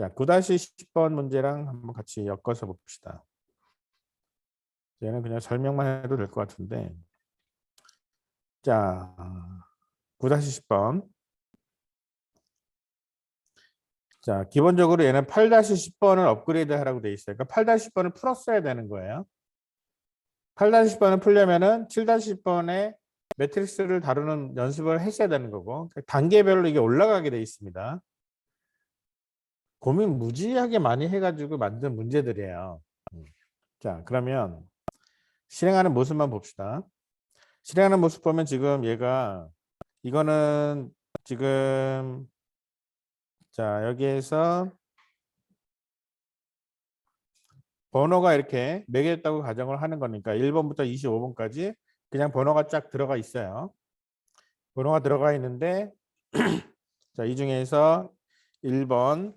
자, 9-10번 문제랑 한번 같이 엮어서 봅시다. 얘는 그냥 설명만 해도 될 것 같은데. 자, 9-10번. 자, 기본적으로 얘는 8-10번을 업그레이드 하라고 돼 있어요. 그러니까 8-10번을 풀었어야 되는 거예요. 8-10번을 풀려면은 7-10번의 매트릭스를 다루는 연습을 했어야 되는 거고, 단계별로 이게 올라가게 돼 있습니다. 고민 무지하게 많이 해가지고 만든 문제들이에요. 자, 그러면 실행하는 모습만 봅시다. 실행하는 모습 보면 지금 얘가 이거는 지금 자 여기에서 번호가 이렇게 매겨졌다고 가정을 하는 거니까 1번부터 25번까지 그냥 번호가 쫙 들어가 있어요. 번호가 들어가 있는데 자, 이 중에서 1번,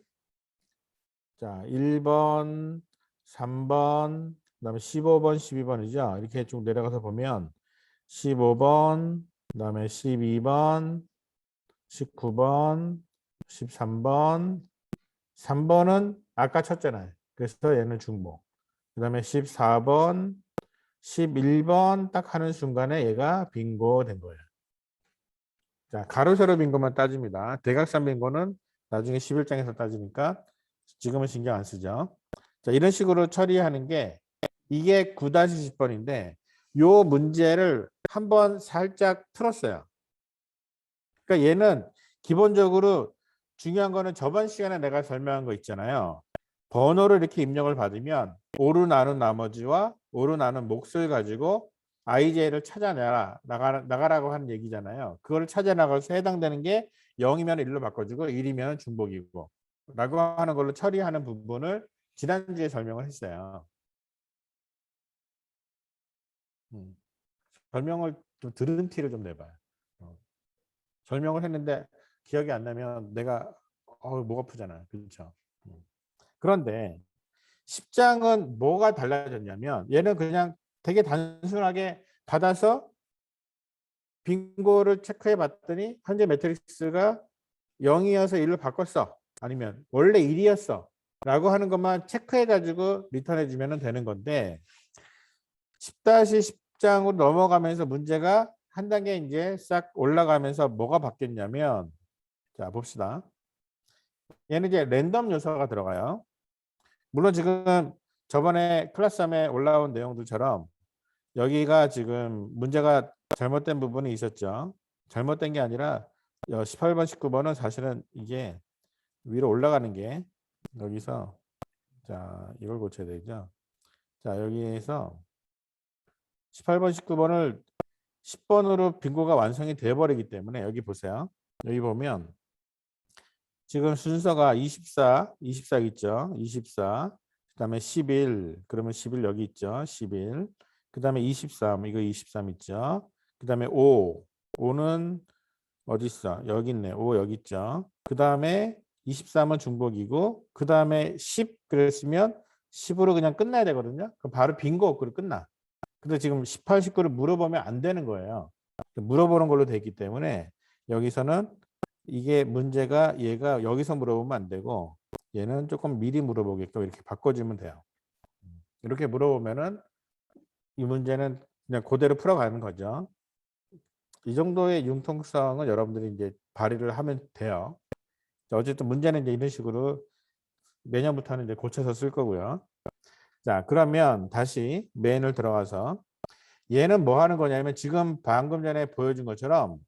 자 1번, 3번, 그다음에 15번, 12번이죠. 이렇게 쭉 내려가서 보면 15번, 그다음에 12번, 19번, 13번, 3번은 아까 쳤잖아요. 그래서 얘는 중복. 그 다음에 14번, 11번 딱 하는 순간에 얘가 빙고 된 거예요. 자, 가로 세로 빙고만 따집니다. 대각선 빙고는 나중에 11장에서 따지니까 지금은 신경 안 쓰죠. 자, 이런 식으로 처리하는 게 이게 9-10번인데 요 문제를 한번 살짝 틀었어요. 그러니까 얘는 기본적으로 중요한 거는 저번 시간에 내가 설명한 거 있잖아요. 번호를 이렇게 입력을 받으면 오르 나눈 나머지와 오르 나눈 몫을 가지고 IJ를 찾아내라 나가라고 하는 얘기잖아요. 그걸 찾아나가서 해당되는 게 0이면 1로 바꿔주고 1이면 중복이고 라고 하는 걸로 처리하는 부분을 지난주에 설명을 했어요. 설명을 좀 들은 티를 좀 내봐요. 설명을 했는데 기억이 안 나면 내가 목 아프잖아요. 그렇죠? 그런데 10장은 뭐가 달라졌냐면 얘는 그냥 되게 단순하게 받아서 빙고를 체크해 봤더니 현재 매트릭스가 0이어서 1로 바꿨어. 아니면 원래 1이었어. 라고 하는 것만 체크해 가지고 리턴해 주면 되는 건데 10-10장으로 넘어가면서 문제가 한 단계 이제 싹 올라가면서 뭐가 바뀌었냐면 자 봅시다. 얘는 이제 랜덤 요소가 들어가요. 물론 지금 저번에 클래스 3에 올라온 내용들처럼 여기가 지금 문제가 잘못된 부분이 있었죠. 잘못된 게 아니라 18번, 19번은 사실은 이게 위로 올라가는 게 여기서 자 이걸 고쳐야 되죠. 자 여기에서 18번, 19번을 10번으로 빙고가 완성이 돼버리기 때문에 여기 보세요. 여기 보면 지금 순서가 24, 24 있죠. 24, 그 다음에 11, 그러면 11 여기 있죠. 11, 그 다음에 23, 이거 23 있죠. 그 다음에 5, 5는 어디 있어? 여기 있네. 5 여기 있죠. 그 다음에 23은 중복이고, 그 다음에 10 그랬으면 10으로 그냥 끝나야 되거든요. 그럼 바로 빙고 없고로 끝나. 근데 지금 18, 19를 물어보면 안 되는 거예요. 물어보는 걸로 돼 있기 때문에 여기서는 이게 문제가 얘가 여기서 물어보면 안 되고 얘는 조금 미리 물어보게끔 이렇게 바꿔주면 돼요. 이렇게 물어보면은 이 문제는 그냥 그대로 풀어가는 거죠. 이 정도의 융통성은 여러분들이 이제 발휘를 하면 돼요. 어쨌든 문제는 이제 이런 식으로 내년부터는 이제 고쳐서 쓸 거고요. 자, 그러면 다시 메인을 들어가서 얘는 뭐 하는 거냐면 지금 방금 전에 보여준 것처럼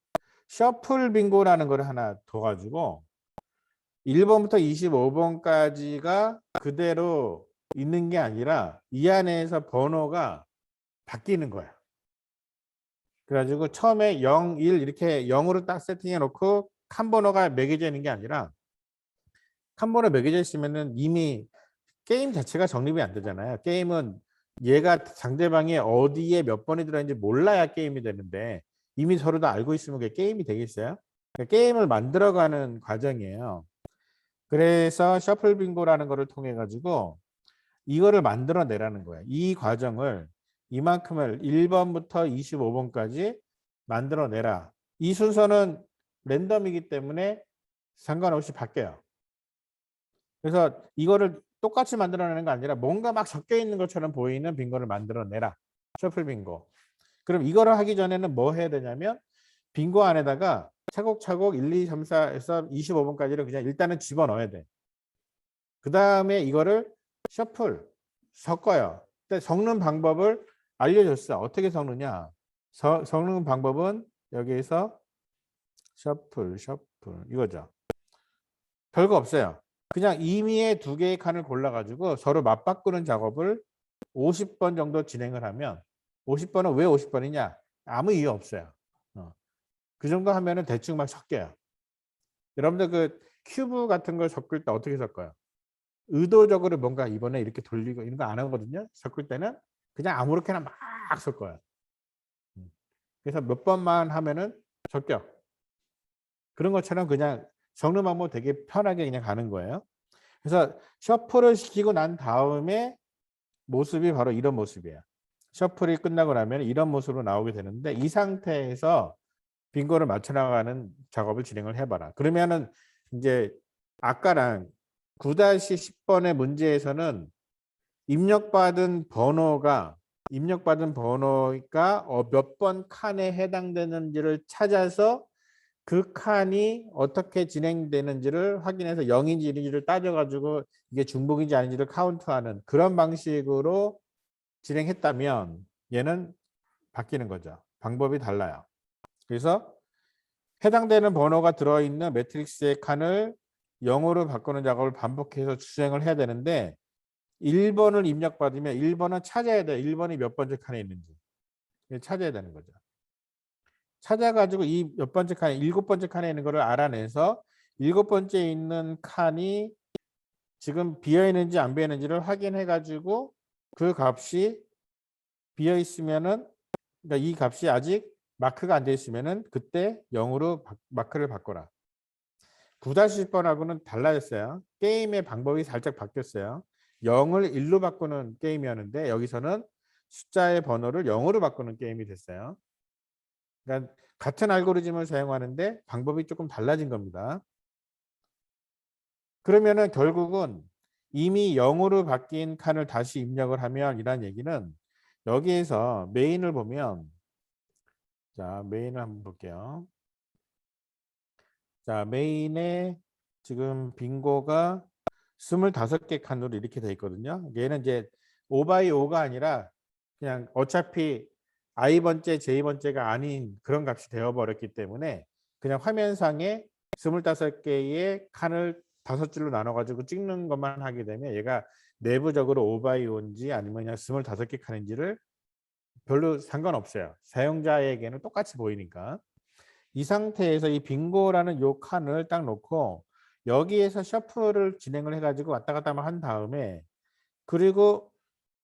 셔플 빙고라는 걸 하나 둬가지고 1번부터 25번까지가 그대로 있는 게 아니라 이 안에서 번호가 바뀌는 거야. 그래가지고 처음에 0, 1 이렇게 0으로 딱 세팅해 놓고 칸 번호가 매겨져 있는 게 아니라 칸 번호 매겨져 있으면은 이미 게임 자체가 정립이 안 되잖아요. 게임은 얘가 상대방이 어디에 몇 번이 들어있는지 몰라야 게임이 되는데 이미 서로 다 알고 있으면 그게 게임이 되겠어요? 그러니까 게임을 만들어가는 과정이에요. 그래서 셔플 빙고라는 거를 통해 가지고 이거를 만들어내라는 거예요. 이 과정을 이만큼을 1번부터 25번까지 만들어내라. 이 순서는 랜덤이기 때문에 상관없이 바뀌어요. 그래서 이거를 똑같이 만들어내는 거 아니라 뭔가 막 섞여 있는 것처럼 보이는 빙고를 만들어내라. 셔플 빙고. 그럼 이거를 하기 전에는 뭐 해야 되냐면 빙고 안에다가 차곡차곡 1, 2, 3, 4에서 25번까지를 그냥 일단은 집어넣어야 돼. 그 다음에 이거를 셔플 섞어요. 근데 섞는 방법을 알려줬어. 어떻게 섞느냐. 섞는 방법은 여기에서 셔플 이거죠. 별거 없어요. 그냥 임의의 두 개의 칸을 골라가지고 서로 맞바꾸는 작업을 50번 정도 진행을 하면 50번은 왜 50번이냐? 아무 이유 없어요. 그 정도 하면은 대충 막 섞여요. 여러분들 그 큐브 같은 걸 섞을 때 어떻게 섞어요? 의도적으로 뭔가 이번에 이렇게 돌리고 이런 거 안 하거든요. 섞을 때는 그냥 아무렇게나 막 섞어요. 그래서 몇 번만 하면은 섞여. 그런 것처럼 그냥 섞는 방법 되게 편하게 그냥 가는 거예요. 그래서 셔플을 시키고 난 다음에 모습이 바로 이런 모습이에요. 셔플이 끝나고 나면 이런 모습으로 나오게 되는데 이 상태에서 빙고를 맞춰 나가는 작업을 진행을 해봐라. 그러면은 이제 아까랑 9-10번의 문제에서는 입력받은 번호가 몇 번 칸에 해당되는지를 찾아서 그 칸이 어떻게 진행되는지를 확인해서 0인지 1인지를 따져가지고 이게 중복인지 아닌지를 카운트하는 그런 방식으로 진행했다면 얘는 바뀌는 거죠. 방법이 달라요. 그래서 해당되는 번호가 들어있는 매트릭스의 칸을 0으로 바꾸는 작업을 반복해서 수행을 해야 되는데 1번을 입력받으면 1번은 찾아야 돼요. 1번이 몇 번째 칸에 있는지 찾아야 되는 거죠. 찾아가지고 이 몇 번째 칸에 7번째 칸에 있는 거를 알아내서 7번째 있는 칸이 지금 비어 있는지 안 비어 있는지를 확인해 가지고 그 값이 비어 있으면은 그러니까 이 값이 아직 마크가 안 돼 있으면은 그때 0으로 마크를 바꿔라. 9-10번하고는 달라졌어요. 게임의 방법이 살짝 바뀌었어요. 0을 1로 바꾸는 게임이었는데 여기서는 숫자의 번호를 0으로 바꾸는 게임이 됐어요. 그러니까 같은 알고리즘을 사용하는데 방법이 조금 달라진 겁니다. 그러면은 결국은 이미 0으로 바뀐 칸을 다시 입력을 하면 이란 얘기는 여기에서 메인을 보면 자 메인을 한번 볼게요. 자 메인에 지금 빙고가 25개 칸으로 이렇게 돼 있거든요. 얘는 이제 5x5가 아니라 그냥 어차피 i번째, j번째가 아닌 그런 값이 되어버렸기 때문에 그냥 화면상에 25개의 칸을 5줄로 나눠가지고 찍는 것만 하게 되면 얘가 내부적으로 5x5인지 아니면 그냥 25개 칸인지를 별로 상관없어요. 사용자에게는 똑같이 보이니까. 이 상태에서 이 빙고라는 요 칸을 딱 놓고 여기에서 셔플을 진행을 해가지고 왔다 갔다 한 다음에 그리고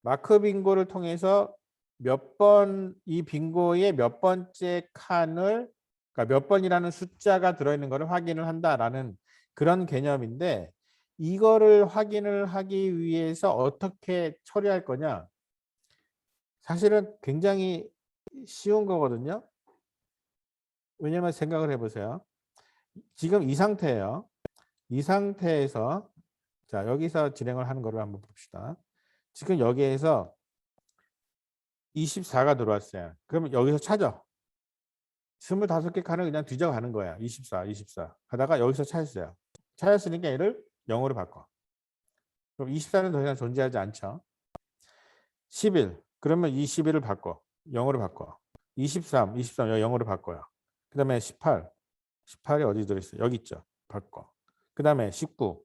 마크 빙고를 통해서 몇 번 이 빙고의 몇 번째 칸을 그러니까 몇 번이라는 숫자가 들어있는 것을 확인을 한다라는 그런 개념인데 이거를 확인을 하기 위해서 어떻게 처리할 거냐 사실은 굉장히 쉬운 거거든요. 왜냐면 생각을 해보세요. 지금 이 상태예요. 이 상태에서 자 여기서 진행을 하는 거를 한번 봅시다. 지금 여기에서 24가 들어왔어요. 그러면 여기서 찾아. 25개 칸을 그냥 뒤져가는 거야. 24 하다가 여기서 찾았어요. 찾았으니까 얘를 0으로 바꿔. 그럼 24는 더 이상 존재하지 않죠. 11 그러면 이 11을 바꿔. 0으로 바꿔. 23 0으로 바꿔요. 그 다음에 18이 어디 들어있어요? 여기 있죠. 바꿔. 그 다음에 19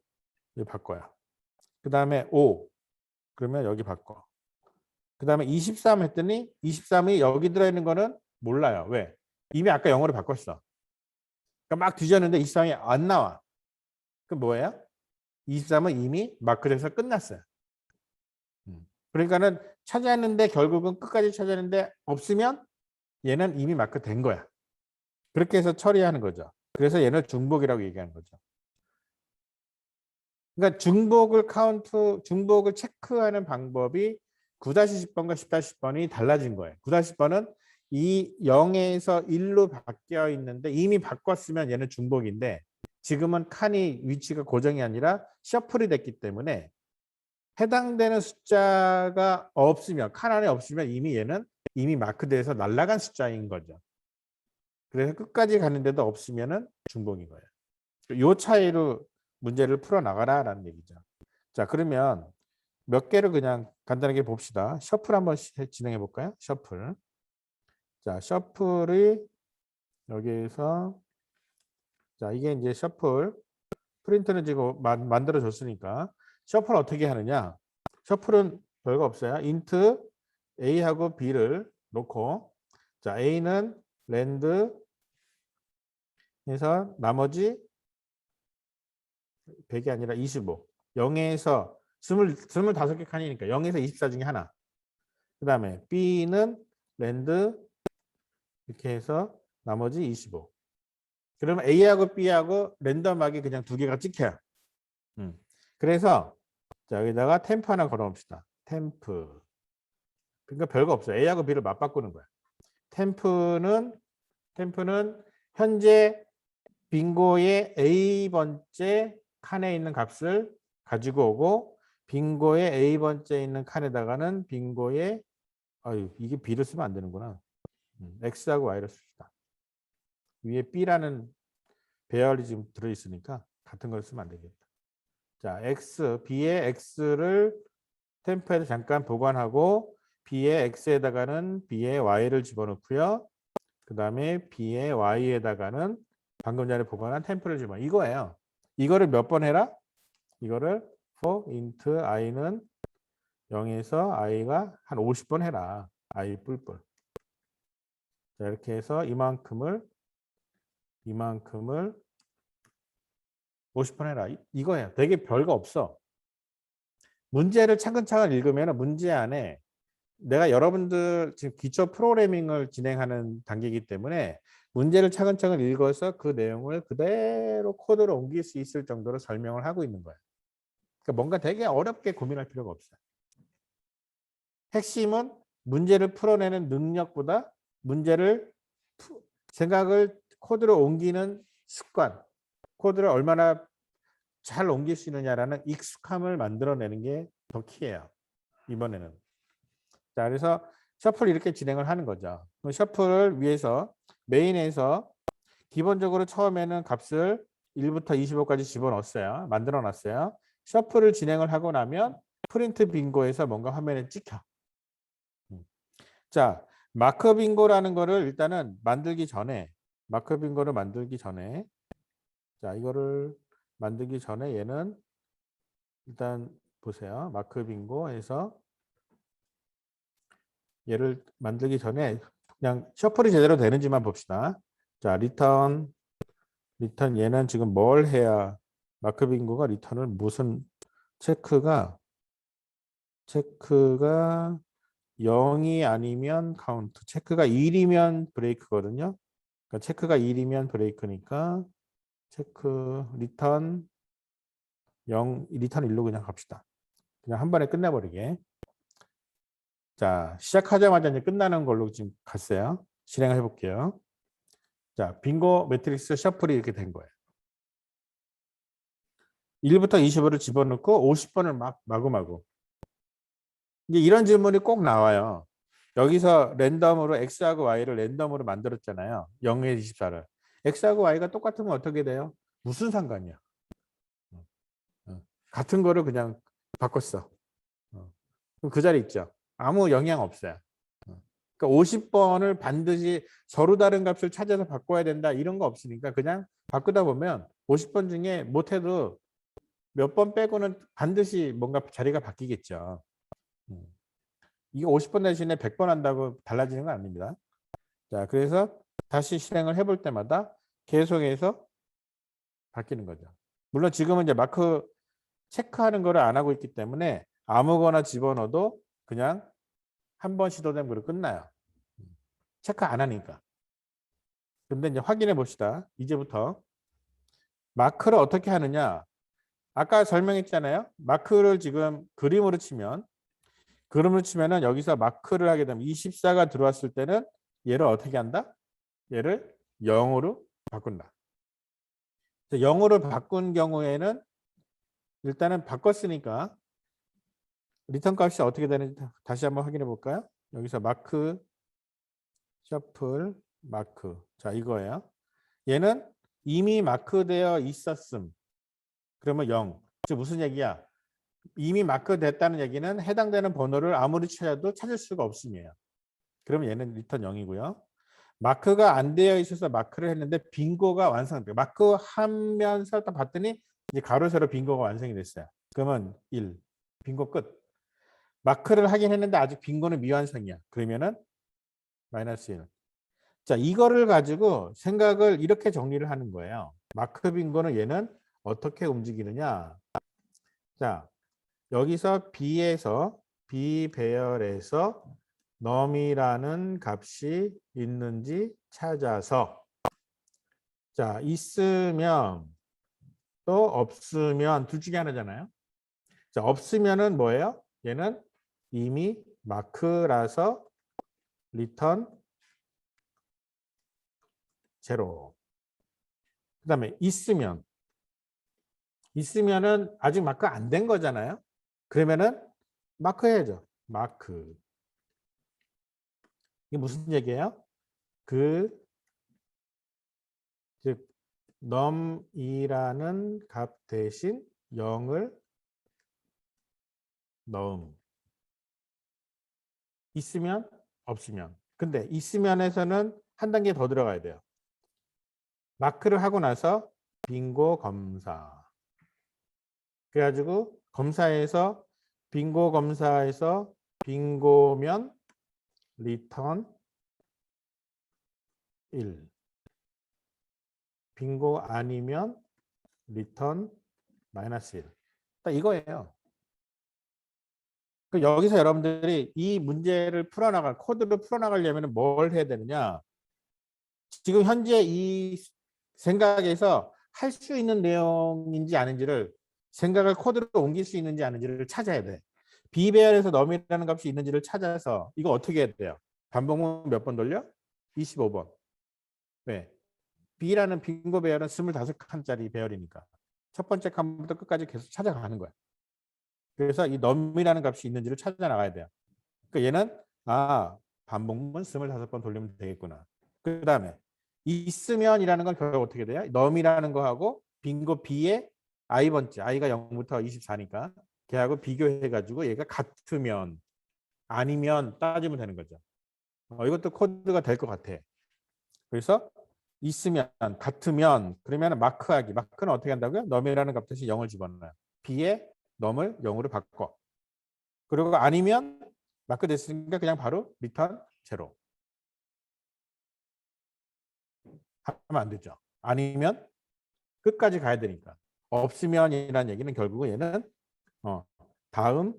여기 바꿔요. 그 다음에 5 그러면 여기 바꿔. 그 다음에 23 했더니 23이 여기 들어있는 거는 몰라요. 왜? 이미 아까 0으로 바꿨어. 그러니까 막 뒤졌는데 23이 안 나와. 그럼 뭐예요? 23은 이미 마크에서 끝났어요. 그러니까는 찾았는데 결국은 끝까지 찾았는데 없으면 얘는 이미 마크 된 거야. 그렇게 해서 처리하는 거죠. 그래서 얘는 중복이라고 얘기하는 거죠. 그러니까 중복을 체크하는 방법이 9-10번과 10-10번이 달라진 거예요. 9-10번은 이 0에서 1로 바뀌어 있는데 이미 바꿨으면 얘는 중복인데 지금은 칸이 위치가 고정이 아니라 셔플이 됐기 때문에 해당되는 숫자가 없으면, 칸 안에 없으면 이미 얘는 이미 마크돼서 날아간 숫자인 거죠. 그래서 끝까지 가는데도 없으면은 중복인 거예요. 요 차이로 문제를 풀어 나가라라는 얘기죠. 자, 그러면 몇 개를 그냥 간단하게 봅시다. 셔플 한번 진행해 볼까요? 셔플. 자, 셔플이 여기에서, 자, 이게 이제 셔플 프린트는 지금 만들어 줬으니까 셔플 어떻게 하느냐? 셔플은 별거 없어요. 인트 A하고 B를 놓고, 자, A는 랜드 해서 나머지 100이 아니라 25. 0에서 25개 칸이니까 0에서 24 중에 하나. 그 다음에 B는 랜드 이렇게 해서 나머지 25. 그러면 A하고 B하고 랜덤하게 그냥 두 개가 찍혀요. 그래서 자, 여기다가 템프 하나 걸어봅시다. 템프. 그러니까 별거 없어요. A하고 B를 맞바꾸는 거야. 템프는 현재 빙고의 A번째 칸에 있는 값을 가지고 오고, 빙고의 A번째 있는 칸에다가는 빙고의, 이게 B를 쓰면 안 되는구나. X하고 Y를 씁시다. 위에 B라는 배열이 지금 들어있으니까 같은 걸 쓰면 안 되겠다. 자, B의 X를 템프에서 잠깐 보관하고, B의 X에다가는 B의 Y를 집어넣고요. 그 다음에 B의 Y에다가는 방금 전에 보관한 템프를 집어넣어. 이거예요. 이거를 몇 번 해라? 이거를 for int i는 0에서 i가 한 50번 해라. i 뿔뿔. 자, 이렇게 해서 이만큼을 50번 해라. 이거예요. 되게 별거 없어. 문제를 차근차근 읽으면 문제 안에, 내가 여러분들 지금 기초 프로그래밍을 진행하는 단계이기 때문에 문제를 차근차근 읽어서 그 내용을 그대로 코드로 옮길 수 있을 정도로 설명을 하고 있는 거예요. 그러니까 뭔가 되게 어렵게 고민할 필요가 없어요. 핵심은 문제를 풀어내는 능력보다 생각을 코드로 옮기는 습관, 코드를 얼마나 잘 옮길 수 있느냐라는 익숙함을 만들어내는 게 더 키예요. 이번에는. 자, 그래서 셔플 이렇게 진행을 하는 거죠. 셔플을 위해서 메인에서 기본적으로 처음에는 값을 1부터 25까지 집어넣었어요. 만들어 놨어요. 셔플을 진행을 하고 나면 프린트 빙고에서 뭔가 화면에 찍혀. 자, 마크 빙고라는 거를 일단은 마크 빙고를 만들기 전에, 자, 이거를 만들기 전에 얘는 일단 보세요. 마크 빙고에서 얘를 만들기 전에 그냥 셔플이 제대로 되는지만 봅시다. 자, 리턴 얘는 지금 뭘 해야, 마크 빙고가 리턴을 무슨, 체크가 0이 아니면 카운트, 체크가 1이면 브레이크거든요. 그러니까 체크가 1이면 브레이크니까 체크 리턴 1로 그냥 갑시다. 그냥 한 번에 끝내버리게. 자, 시작하자마자 이제 끝나는 걸로 지금 갔어요. 실행을 해볼게요. 자, 빙고 매트릭스 셔플이 이렇게 된 거예요. 1부터 25를 집어넣고 50번을 마구마구. 이제 이런 질문이 꼭 나와요. 여기서 랜덤으로 X하고 Y를 랜덤으로 만들었잖아요. 0에서 24를. X하고 Y가 똑같으면 어떻게 돼요? 무슨 상관이야? 같은 거를 그냥 바꿨어. 그럼 그 자리 있죠. 아무 영향 없어요. 그러니까 50번을 반드시 서로 다른 값을 찾아서 바꿔야 된다 이런 거 없으니까 그냥 바꾸다 보면 50번 중에 못해도 몇 번 빼고는 반드시 뭔가 자리가 바뀌겠죠. 이게 50번 대신에 100번 한다고 달라지는 건 아닙니다. 자, 그래서 다시 실행을 해볼 때마다 계속해서 바뀌는 거죠. 물론 지금은 이제 마크 체크하는 거를 안 하고 있기 때문에 아무거나 집어넣어도 그냥 한 번 시도되면 그로 끝나요. 체크 안 하니까. 근데 이제 확인해 봅시다. 이제부터 마크를 어떻게 하느냐. 아까 설명했잖아요. 마크를 지금 그림으로 치면은 여기서 마크를 하게 되면 24가 들어왔을 때는 얘를 어떻게 한다? 얘를 0으로 바꾼다. 0으로 바꾼 경우에는 일단은 바꿨으니까 리턴 값이 어떻게 되는지 다시 한번 확인해 볼까요? 여기서 마크, 셔플, 마크. 자, 이거예요. 얘는 이미 마크되어 있었음. 그러면 0. 즉 무슨 얘기야? 이미 마크됐다는 얘기는 해당되는 번호를 아무리 찾아도 찾을 수가 없음이에요. 그러면 얘는 리턴 0이고요. 마크가 안 되어 있어서 마크를 했는데 빙고가 완성돼요. 마크 하면서 딱 봤더니 이제 가로 세로 빙고가 완성이 됐어요. 그러면 1. 빙고 끝. 마크를 하긴 했는데 아직 빙고는 미완성이야. 그러면은 마이너스 1. 자, 이거를 가지고 생각을 이렇게 정리를 하는 거예요. 마크 빙고는 얘는 어떻게 움직이느냐. 자, 여기서 B에서 B 배열에서 num이라는 값이 있는지 찾아서 자, 있으면 또 없으면 둘 중에 하나잖아요. 자, 없으면은 뭐예요? 얘는 이미 마크라서 리턴 제로. 그다음에 있으면은 아직 마크 안 된 거잖아요. 그러면은 마크 해야죠. 마크. 이게 무슨 얘기예요? 즉 num이라는 값 대신 0을 넣음. 있으면 없으면. 근데 있으면에서는 한 단계 더 들어가야 돼요. 마크를 하고 나서 빙고 검사. 그래가지고 빙고 검사에서 빙고면 리턴 1. 빙고 아니면 리턴 마이너스 1. 딱 이거예요. 여기서 여러분들이 이 문제를 코드를 풀어나가려면 뭘 해야 되느냐. 지금 현재 이 생각에서 할 수 있는 내용인지 아닌지를 생각을 코드로 옮길 수 있는지 아닌지를 찾아야 돼. B배열에서 num이라는 값이 있는지를 찾아서 이거 어떻게 해야 돼요? 반복문 몇 번 돌려? 25번. 왜? B라는 빙고 배열은 25칸짜리 배열이니까. 첫 번째 칸부터 끝까지 계속 찾아가는 거야. 그래서 이 num이라는 값이 있는지를 찾아 나가야 돼요. 그러니까 얘는 반복문 25번 돌리면 되겠구나. 그 다음에 있으면이라는 건 결국 어떻게 돼요? num이라는 거하고 빙고 B의 i번째, i가 0부터 24니까 걔하고 비교해가지고 얘가 같으면 아니면 따지면 되는 거죠. 이것도 코드가 될 것 같아. 그래서 있으면 같으면 그러면 마크하기. 마크는 어떻게 한다고요? num이라는 값 대신 0을 집어넣어요. B의 num을 0으로 바꿔. 그리고 아니면 마크 됐으니까 그냥 바로 리턴 제로. 하면 안 되죠. 아니면 끝까지 가야 되니까. 없으면이라는 얘기는 결국은 얘는 다음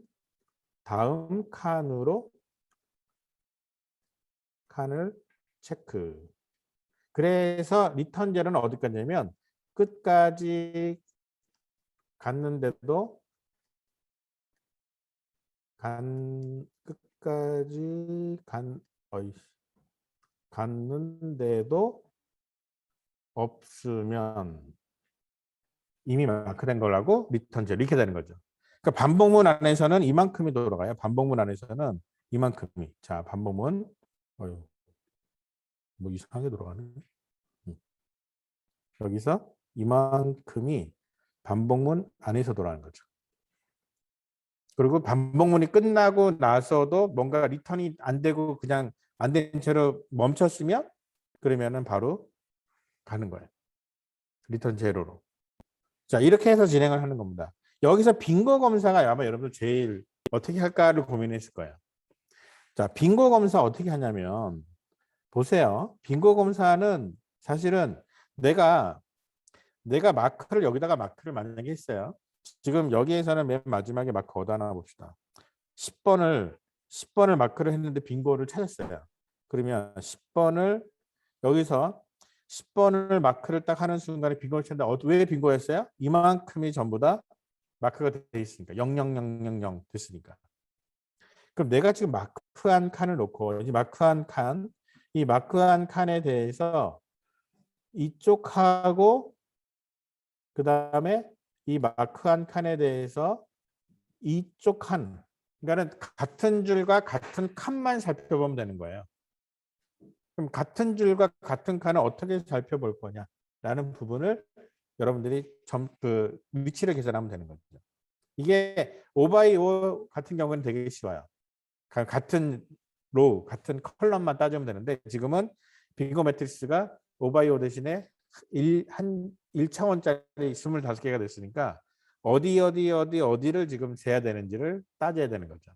칸을 체크. 그래서 리턴 제로는 어디까지 냐면 끝까지 갔는데도 갔는데도 없으면 이미 마크된 걸라고 리턴 제로 이렇게 되는 거죠. 그러니까 반복문 안에서는 이만큼이 돌아가요. 반복문 안에서는 이만큼이. 자, 반복문 뭐 이상하게 돌아가네. 여기서 이만큼이 반복문 안에서 돌아가는 거죠. 그리고 반복문이 끝나고 나서도 뭔가 리턴이 안 되고 그냥 안 된 채로 멈췄으면 그러면은 바로 가는 거예요. 리턴 제로로. 자, 이렇게 해서 진행을 하는 겁니다. 여기서 빙고 검사가 아마 여러분들 제일 어떻게 할까를 고민했을 거예요. 자, 빙고 검사 어떻게 하냐면 보세요. 빙고 검사는 사실은 내가 여기다가 마크를 만약에 했어요. 지금 여기에서는 맨 마지막에 마크 어디다 놔 봅시다. 10번을 마크를 했는데 빙고를 찾았어요. 그러면 10번을 여기서 10번을 마크를 딱 하는 순간에 빙고를 찾는데 왜 빙고였어요? 이만큼이 전부 다 마크가 돼 있으니까 00000 됐으니까. 그럼 내가 지금 마크한 칸을 놓고 이 마크한 칸에 대해서 이쪽하고 그 다음에 이 마크한 칸에 대해서 이쪽 칸, 그러니까는 같은 줄과 같은 칸만 살펴보면 되는 거예요. 그럼 같은 줄과 같은 칸을 어떻게 살펴볼 거냐라는 부분을 여러분들이 그 위치를 계산하면 되는 거죠. 이게 5x5 같은 경우는 되게 쉬워요. 같은 로우, 같은 컬럼만 따지면 되는데 지금은 빙고 매트리스가 5x5 대신에 1차원짜리 25개가 됐으니까 어디를 지금 세야 되는지를 따져야 되는 거죠.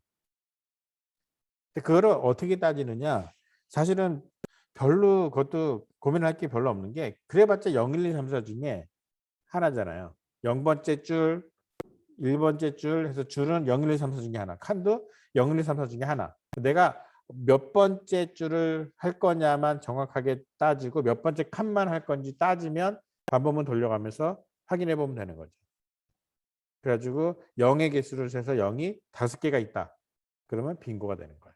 근데 그거를 어떻게 따지느냐? 사실은 별로 그것도 고민할 게 별로 없는 게 그래봤자 0, 1, 2, 3, 4 중에 하나잖아요. 0번째 줄, 1번째 줄 해서 줄은 0, 1, 2, 3, 4 중에 하나. 칸도 0, 1, 2, 3, 4 중에 하나. 내가 몇 번째 줄을 할 거냐만 정확하게 따지고 몇 번째 칸만 할 건지 따지면 반복문 돌려가면서 확인해 보면 되는 거죠. 그래가지고 0의 개수를 세서 0이 5개가 있다. 그러면 빙고가 되는 거예요.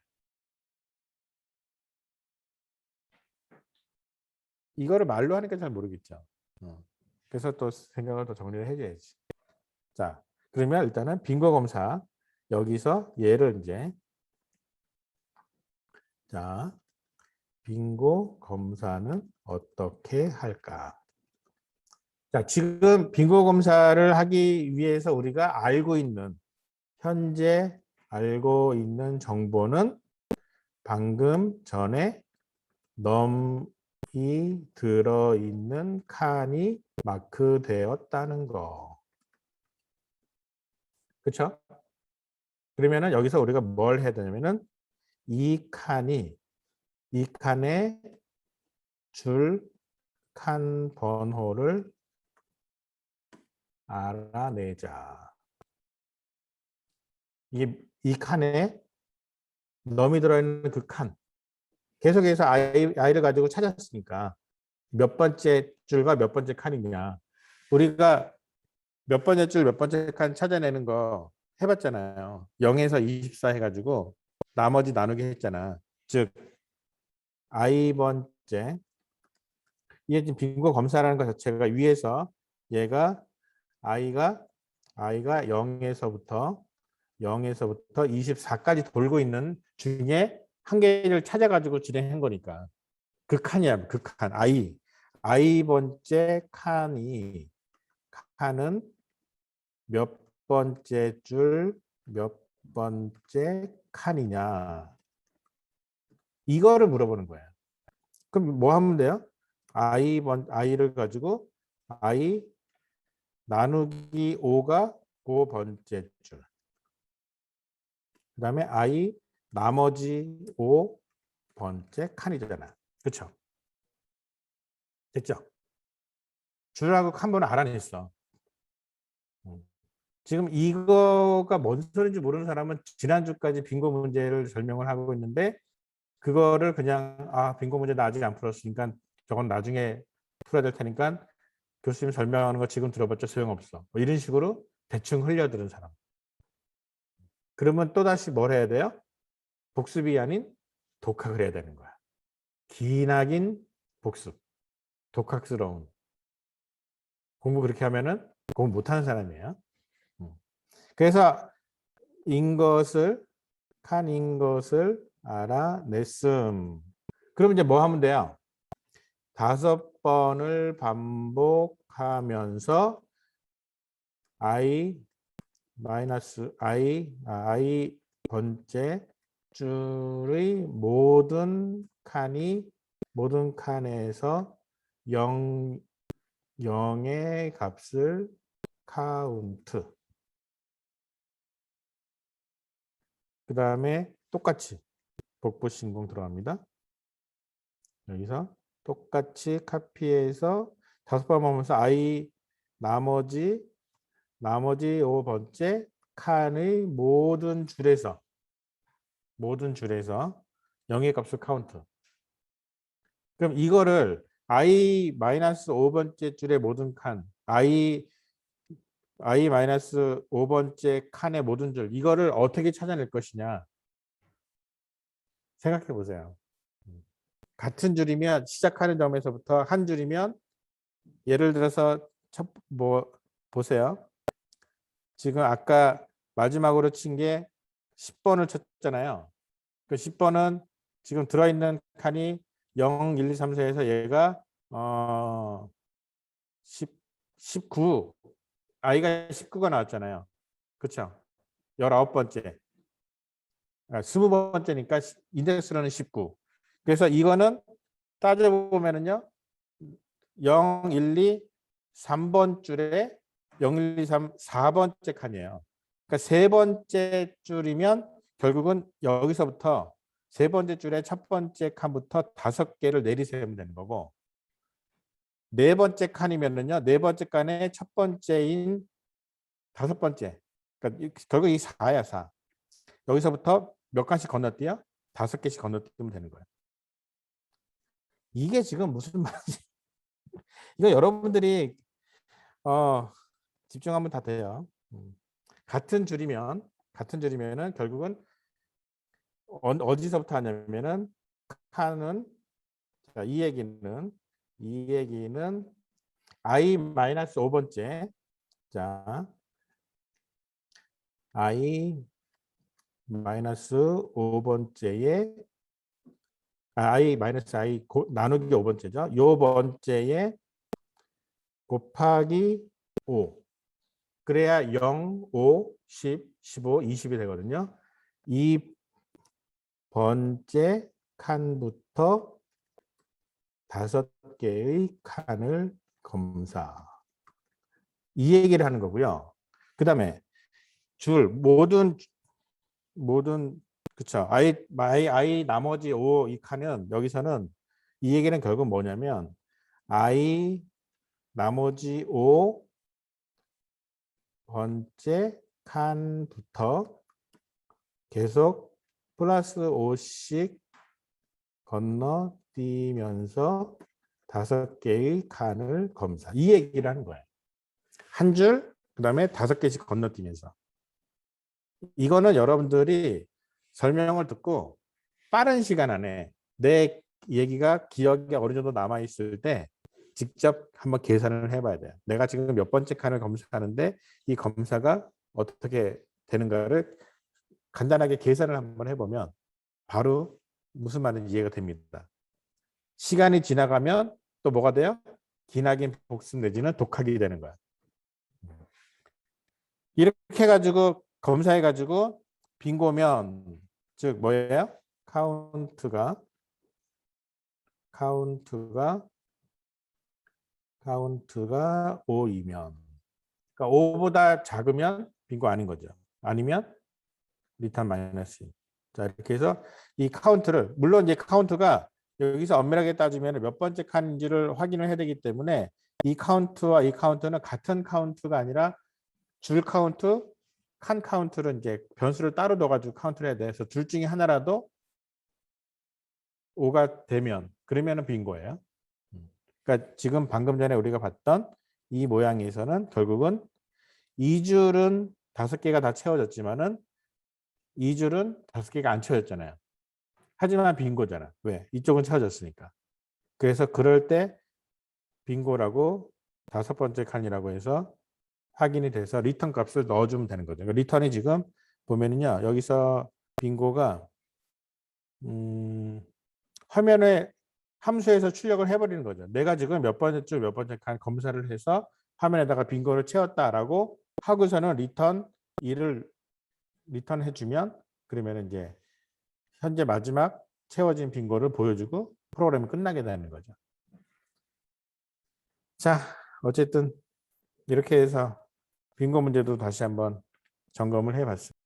이거를 말로 하니까 잘 모르겠죠. 그래서 또 생각을 더 정리를 해줘야지. 자, 그러면 일단은 빙고 검사 여기서 얘를 이제 자 빙고 검사는 어떻게 할까? 자, 지금 빙고 검사를 하기 위해서 우리가 현재 알고 있는 정보는 방금 전에 넘이 들어있는 칸이 마크되었다는 거. 그렇죠? 그러면은 여기서 우리가 뭘 해야 되냐면은 이 칸에 줄 칸 번호를 알아내자. 이 칸에 넘이 들어있는 그 칸. 계속해서 아이를 가지고 찾았으니까 몇 번째 줄과 몇 번째 칸이냐. 우리가 몇 번째 줄 몇 번째 칸 찾아내는 거 해봤잖아요. 0에서 24 해가지고 나머지 나누기 했잖아. 즉 i번째 이게 지금 빙고 검사라는 것 자체가 위에서 얘가 i가 0에서부터 24까지 돌고 있는 중에 한 개를 찾아가지고 진행한 거니까 그 칸이야. 그 칸 i번째 칸은 몇 번째 줄 몇 번째 칸이냐 이거를 물어보는 거예요. 그럼 뭐 하면 돼요? i를 가지고 i 나누기 5가 5번째 줄. 그 다음에 i 나머지 5번째 칸이잖아. 그렇죠? 됐죠? 줄하고 칸번호 알아냈어. 지금 이거가 뭔 소리인지 모르는 사람은 지난주까지 빙고 문제를 설명을 하고 있는데 그거를 그냥 빙고 문제 나 아직 안 풀었으니까 저건 나중에 풀어야 될 테니까 교수님 설명하는 거 지금 들어봤자 소용없어. 뭐 이런 식으로 대충 흘려들은 사람. 그러면 또다시 뭘 해야 돼요? 복습이 아닌 독학을 해야 되는 거야. 기나긴 복습. 독학스러운. 공부 그렇게 하면은 공부 못하는 사람이에요. 그래서 칸인 것을 알아냈음. 그럼 이제 뭐 하면 돼요? 5번을 반복하면서 i 번째 줄의 모든 칸에서 0의 값을 카운트. 그 다음에 똑같이 복부 신공 들어갑니다. 여기서 똑같이 카피해서 5번 하면서 나머지 5번째 칸의 모든 줄에서 0의 값을 카운트. 그럼 이거를 i-5번째 줄의 모든 칸, i-5번째 칸의 모든 줄, 이거를 어떻게 찾아낼 것이냐 생각해 보세요. 같은 줄이면 시작하는 점에서부터 한 줄이면 예를 들어서 뭐 보세요. 지금 아까 마지막으로 친 게 10번을 쳤잖아요. 그 10번은 지금 들어있는 칸이 0, 1, 2, 3, 4에서 얘가 19 i가 19가 나왔잖아요. 그렇죠? 19번째. 20번째니까 인덱스로는 19. 그래서 이거는 따져보면은요. 0, 1, 2, 3번 줄에 0, 1, 2, 3, 4번째 칸이에요. 그러니까 세 번째 줄이면 결국은 여기서부터 세 번째 줄의 첫 번째 칸부터 5개를 내리세우면 되는 거고, 네 번째 칸이면은요, 네 번째 칸의 첫 번째인 5번째. 그러니까 결국 이 4야, 4. 여기서부터 몇 칸씩 건너뛰어? 5개씩 건너뛰면 되는 거예요. 이게 지금 무슨 말인지. 이거 여러분들이 집중하면 다 돼요. 같은 줄이면은 결국은 어디서부터 하냐면은 칸은 자, 이 얘기는 i-5번째 자 i-5번째에 i-i 나누기 5번째죠. 요 번째에 곱하기 5 그래야 0, 5, 10, 15, 20이 되거든요. 이 번째 칸부터 5개의 칸을 검사. 이 얘기를 하는 거고요. 그 다음에 줄 모든 그쵸. I 나머지 5 이 칸은 여기서는 이 얘기는 결국 뭐냐면 I 나머지 5 번째 칸부터 계속 플러스 5씩 건너뛰면서 5개의 칸을 검사. 이 얘기를 하는 거예요. 한 줄, 그 다음에 5개씩 건너뛰면서. 이거는 여러분들이 설명을 듣고 빠른 시간 안에 내 얘기가 기억에 어느 정도 남아있을 때 직접 한번 계산을 해봐야 돼요. 내가 지금 몇 번째 칸을 검사하는데 이 검사가 어떻게 되는가를 간단하게 계산을 한번 해보면 바로 무슨 말인지 이해가 됩니다. 시간이 지나가면 또 뭐가 돼요? 기나긴 복습 내지는 독학이 되는 거야. 이렇게 해가지고 검사해가지고 빙고면 즉 뭐예요? 카운트가 5이면 그러니까 5보다 작으면 빙고 아닌 거죠. 아니면 리턴 마이너스 2. 자, 이렇게 해서 이 카운트를 물론 이제 카운트가 여기서 엄밀하게 따지면 몇 번째 칸인지를 확인을 해야 되기 때문에 이 카운트와 이 카운트는 같은 카운트가 아니라 줄 카운트, 칸 카운트를 이제 변수를 따로 넣어가지고 카운트를 해야 돼. 그래서 둘 중에 하나라도 5가 되면 그러면은 빈거예요. 그러니까 지금 방금 전에 우리가 봤던 이 모양에서는 결국은 2줄은 5개가 다 채워졌지만은 2줄은 5개가 안 채워졌잖아요. 하지만 빈고잖아. 왜? 이쪽은 채워졌으니까. 그래서 그럴 때 빈고라고 5번째 칸이라고 해서 확인이 돼서 리턴 값을 넣어주면 되는 거죠. 그러니까 리턴이 지금 보면은요. 여기서 빈고가 화면에 함수에서 출력을 해버리는 거죠. 내가 지금 몇 번째 줄 몇 번째 칸 검사를 해서 화면에다가 빈고를 채웠다라고 하고서는 리턴 2를 리턴해주면 그러면 이제 현재 마지막 채워진 빈고를 보여주고 프로그램이 끝나게 되는 거죠. 자, 어쨌든 이렇게 해서 빈고 문제도 다시 한번 점검을 해봤습니다.